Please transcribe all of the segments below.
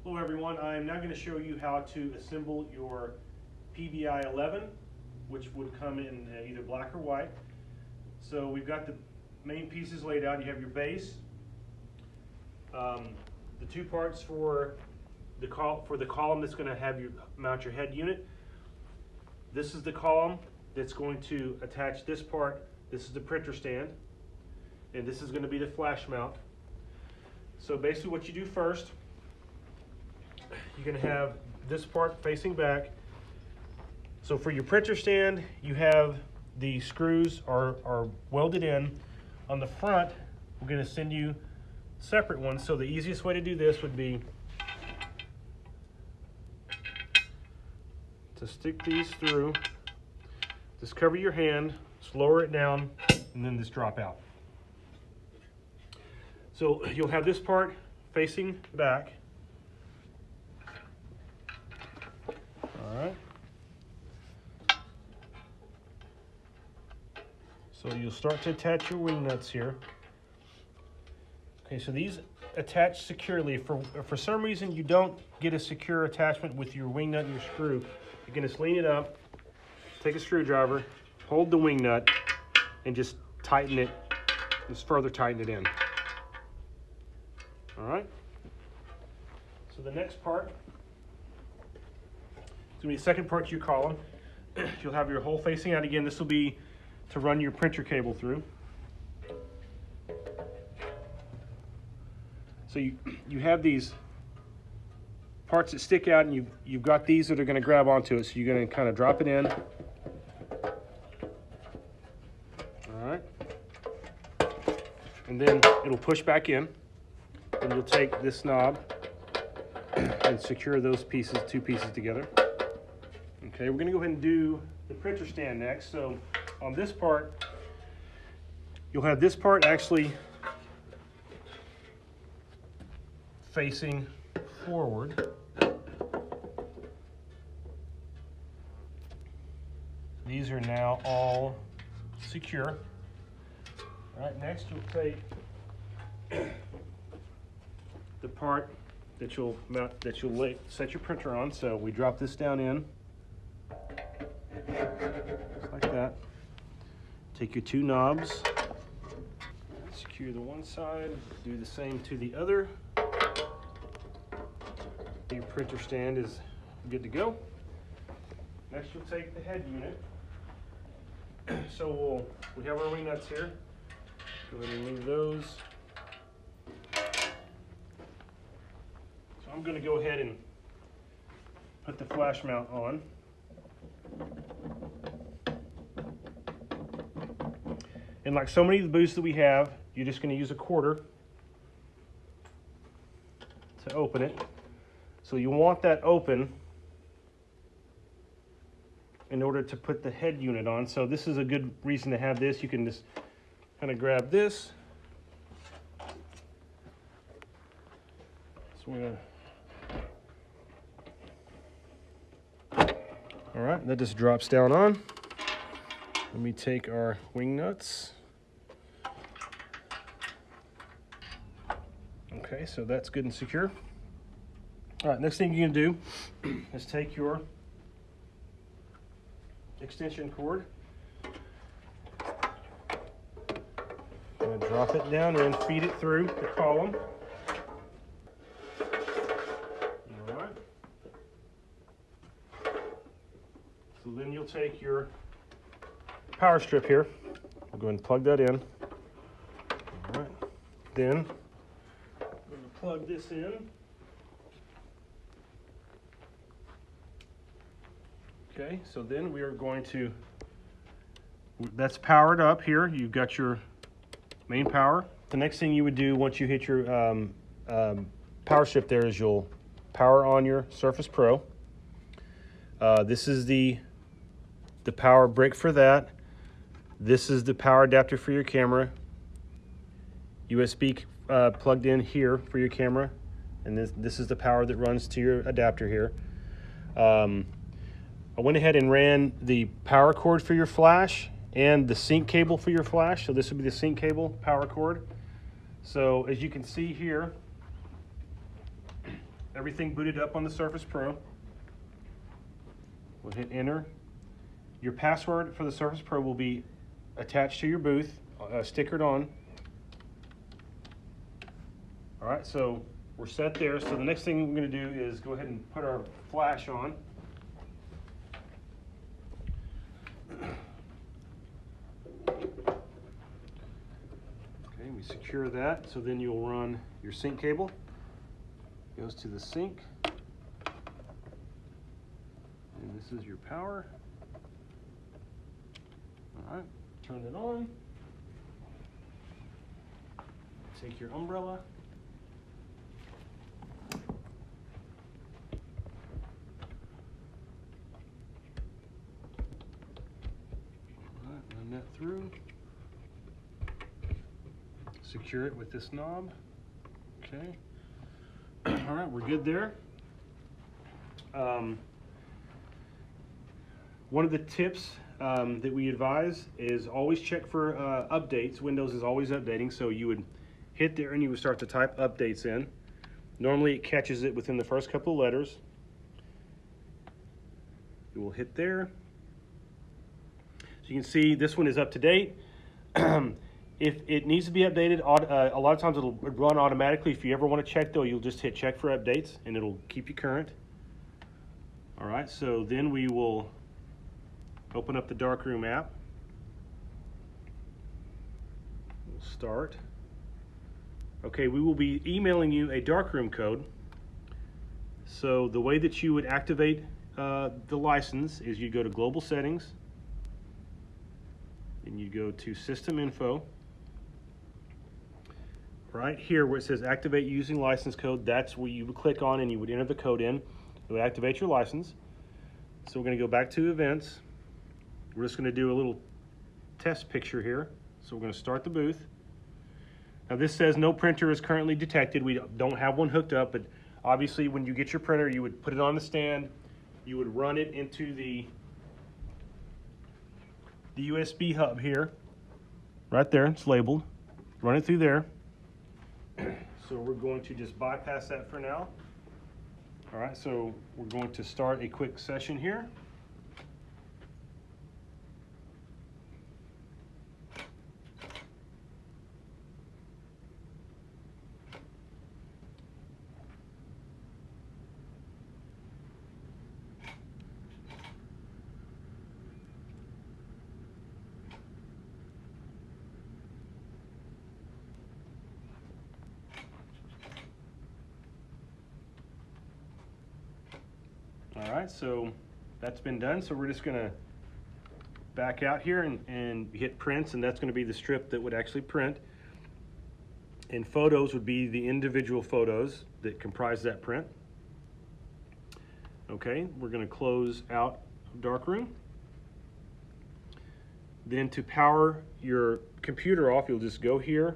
Hello everyone, I'm now going to show you how to assemble your PBI 11, which would come in either black or white. So we've got the main pieces laid out. You have your base, the two parts for the column that's going to have you mount your head unit. This is the column that's going to attach this part. This is the printer stand, and this is going to be the flash mount. So basically what you do first, you're going to have this part facing back. So for your printer stand, you have the screws are welded in. On the front, we're going to send you separate ones. So the easiest way to do this would be to stick these through, just cover your hand, just lower it down, and then just drop out. So you'll have this part facing back. All right. So you'll start to attach your wing nuts here. Okay, so these attach securely. For some reason you don't get a secure attachment with your wing nut and your screw, you can just lean it up, take a screwdriver, hold the wing nut, and just tighten it, just further tighten it in. All right. So the next part, it's going to be the second part to your column. You'll have your hole facing out again. This will be to run your printer cable through. So you have these parts that stick out, and you've got these that are going to grab onto it. So you're going to kind of drop it in. All right. And then it'll push back in. And you'll take this knob and secure those pieces, two pieces together. Okay, we're going to go ahead and do the printer stand next. So on this part, you'll have this part actually facing forward. These are now all secure. All right, next you'll take the part that you'll mount, set your printer on. So we drop this down in, just like that. Take your two knobs, secure the one side, do the same to the other. Your printer stand is good to go. Next you'll take the head unit. So we have our wing nuts here. Go ahead and remove those. So I'm going to go ahead and put the flash mount on. And like so many of the booths that we have, you're just going to use a quarter to open it. So you want that open in order to put the head unit on. So this is a good reason to have this. You can just kind of grab this. So we're gonna... All right, that just drops down on. Let me take our wing nuts. Okay, so that's good and secure. All right, next thing you're gonna do is take your extension cord and drop it down and feed it through the column. All right. So then you'll take your power strip here. I'll go ahead and plug that in. All right. Then I'm going to plug this in. Okay, so then we are going to, that's powered up here. You've got your main power. The next thing you would do once you hit your power strip there is you'll power on your Surface Pro. This is the power brick for that. This is the power adapter for your camera. USB plugged in here for your camera. And this is the power that runs to your adapter here. I went ahead and ran the power cord for your flash and the sync cable for your flash. So this would be the sync cable power cord. So as you can see here, everything booted up on the Surface Pro. We'll hit enter. Your password for the Surface Pro will be attached to your booth, stickered on. All right, so we're set there. So the next thing we're going to do is go ahead and put our flash on. Okay, we secure that. So then you'll run your sync cable. Goes to the sync. And this is your power. All right, turn it on. Take your umbrella. Run that through. Secure it with this knob. Okay. All right, we're good there. One of the tips that we advise is always check for updates. Windows is always updating, so you would hit there and you would start to type updates in. Normally it catches it within the first couple of letters. You will hit there. So you can see this one is up to date. If it needs to be updated, a lot of times it'll run automatically. If you ever want to check though, you'll just hit check for updates and it'll keep you current. All right, so then we will open up the Darkroom app. We'll start. Okay, we will be emailing you a Darkroom code. So the way that you would activate the license is you go to Global Settings, and you go to System Info. Right here where it says Activate Using License Code, that's where you would click on and you would enter the code in. It would activate your license. So we're going to go back to Events. We're just going to do a little test picture here. So we're going to start the booth. Now this says no printer is currently detected. We don't have one hooked up, but obviously when you get your printer, you would put it on the stand. You would run it into the USB hub here. Right there, it's labeled. Run it through there. So we're going to just bypass that for now. All right, so we're going to start a quick session here. All right, so that's been done. So we're just gonna back out here and hit prints, and that's gonna be the strip that would actually print. And photos would be the individual photos that comprise that print. Okay, we're gonna close out Darkroom. Then to power your computer off, you'll just go here,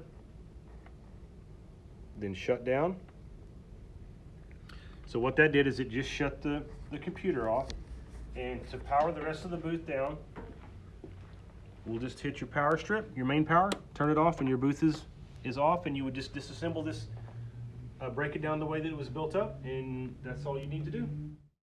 then shut down. So what that did is it just shut the computer off. And to power the rest of the booth down, we'll just hit your power strip, your main power, turn it off, and your booth is off, and you would just disassemble this, break it down the way that it was built up, and that's all you need to do.